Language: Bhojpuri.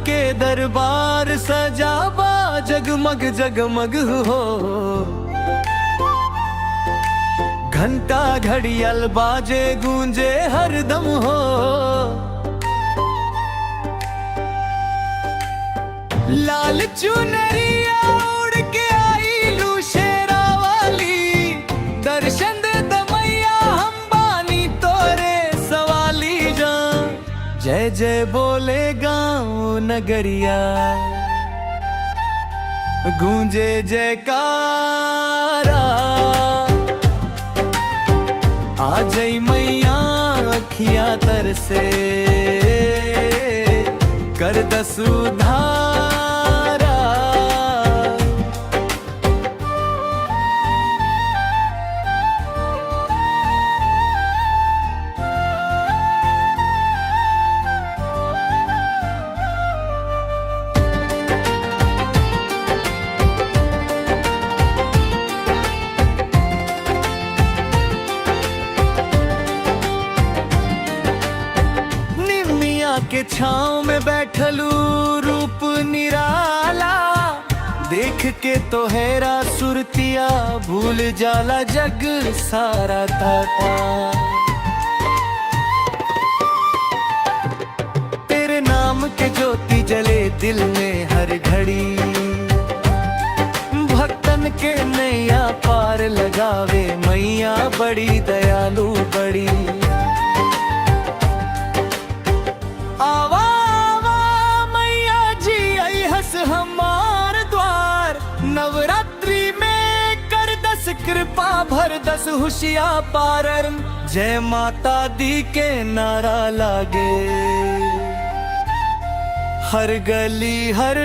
के दरबार सजावा जगमग जगमग हो। घंटा घड़ियाल बाजे गूंजे हरदम हो। लाल चुनरिया उड़ के आई लू शेरा वाली, दर्शन दे दमैया हम बानी तोरे सवाली जा। जय जय बोले गाँव नगरिया, गूंजे जयकारा। आ जई मैया अखियां तरसे, कर दस उधारा। के छाँव में बैठलू रूप निराला, देख के तो हैरा सुरतिया भूल जाला जग सारा ताता। तेरे नाम के ज्योति जले दिल में हर घड़ी, भक्तन के नैया पार लगावे मैया बड़ी दयालु बड़ी। आवा आवा मैया जी आई हस हमार द्वार, नवरात्रि में कर दस कृपा भर दस हुशिया पारर। जय माता दी के नारा लागे हर गली हर